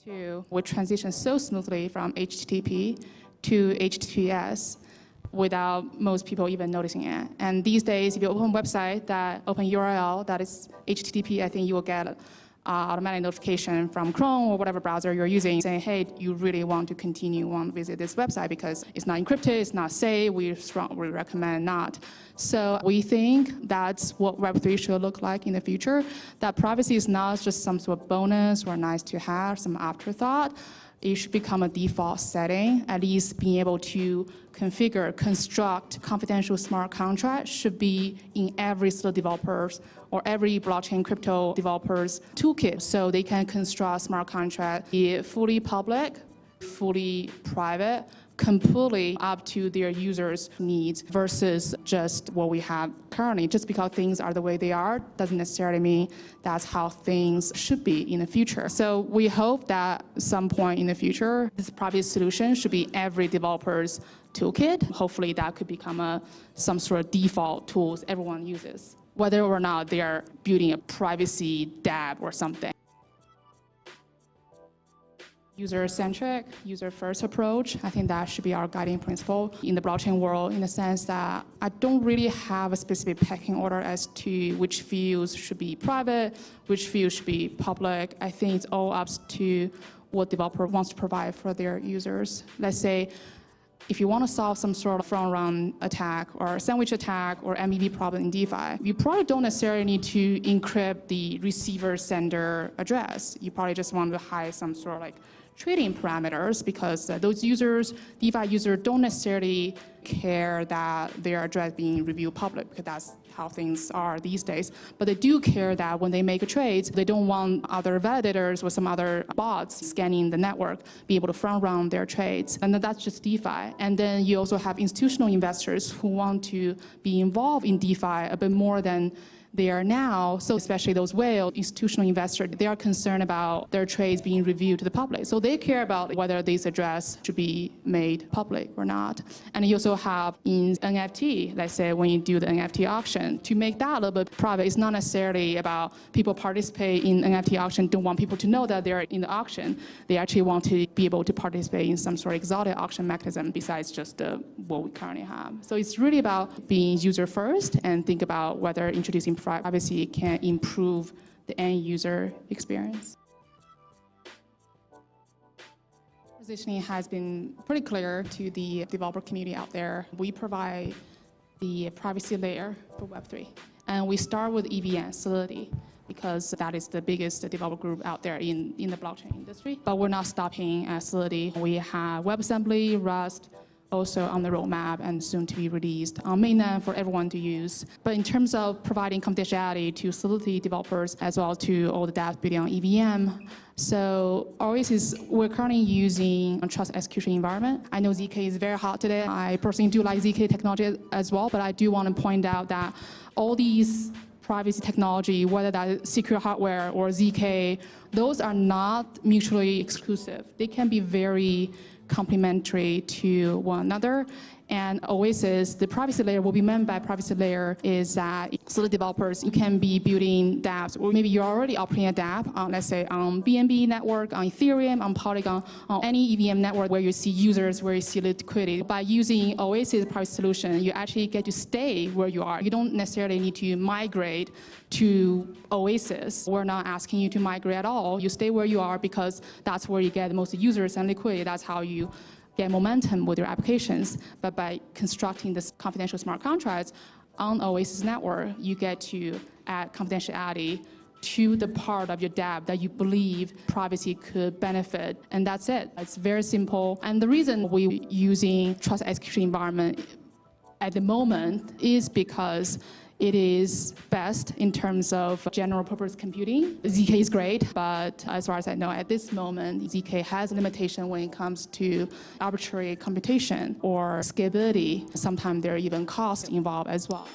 We transition so smoothly from HTTP to HTTPS without most people even noticing it. And these days, if you open a website that open URL that is HTTP, I think you will get automatic notification from Chrome or whatever browser you're using saying, hey, you really want to visit this website because it's not encrypted, it's not safe, we strongly recommend not. So we think that's what Web3 should look like in the future, that privacy is not just some sort of bonus or nice to have, some afterthought. It should become a default setting. At least being able to configure, construct confidential smart contracts should be in every single developer's or every blockchain crypto developer's toolkit, so they can construct smart contract, be it fully public, fully private, completely up to their users' needs versus just what we have currently. Just because things are the way they are doesn't necessarily mean that's how things should be in the future. So we hope that at some point in the future, this privacy solution should be every developer's toolkit. Hopefully that could become some sort of default tools everyone uses, whether or not they are building a privacy dApp or something. User-centric, user-first approach, I think that should be our guiding principle in the blockchain world, in the sense that I don't really have a specific pecking order as to which fields should be private, which fields should be public. I think it's all up to what developer wants to provide for their users. Let's say, if you want to solve some sort of front-run attack or sandwich attack or MEV problem in DeFi, you probably don't necessarily need to encrypt the receiver-sender address. You probably just want to hide some sort of trading parameters, because those users, DeFi users, don't necessarily care that their address being reviewed public, because that's how things are these days. But they do care that when they make a trade, they don't want other validators or some other bots scanning the network be able to front run their trades. And that's just DeFi. And then you also have institutional investors who want to be involved in DeFi a bit more than they are now. So especially those whale institutional investors, they are concerned about their trades being reviewed to the public. So they care about whether this address should be made public or not. And you also have in NFT, let's say when you do the NFT auction, to make that a little bit private, it's not necessarily about people participate in NFT auction, don't want people to know that they're in the auction. They actually want to be able to participate in some sort of exotic auction mechanism besides just what we currently have. So it's really about being user first and think about whether introducing privacy can improve the end user experience. Positioning has been pretty clear to the developer community out there. We provide the privacy layer for Web3. And we start with EVM, Solidity, because that is the biggest developer group out there in the blockchain industry. But we're not stopping at Solidity. We have WebAssembly, Rust, also on the roadmap and soon to be released on mainnet for everyone to use. But in terms of providing confidentiality to Solidity developers as well to all the dApps building on EVM, so Oasis, we're currently using a trust execution environment. I know ZK is very hot today. I personally do like ZK technology as well, but I do want to point out that all these privacy technology, whether that's secure hardware or ZK, those are not mutually exclusive. They can be very complementary to one another. And Oasis, the privacy layer, what we meant by privacy layer is that so the developers, you can be building dApps, or maybe you're already operating a dApp on, let's say, on BNB network, on Ethereum, on Polygon, on any EVM network where you see users, where you see liquidity. By using Oasis privacy solution, you actually get to stay where you are. You don't necessarily need to migrate to Oasis. We're not asking you to migrate at all. You stay where you are because that's where you get the most users and liquidity. That's how you get momentum with your applications. But by constructing this confidential smart contracts on Oasis network, you get to add confidentiality to the part of your dApp that you believe privacy could benefit. And that's it. It's very simple. And the reason we're using trust execution environment at the moment is because it is best in terms of general purpose computing. ZK is great, but as far as I know, at this moment, ZK has a limitation when it comes to arbitrary computation or scalability. Sometimes there are even costs involved as well.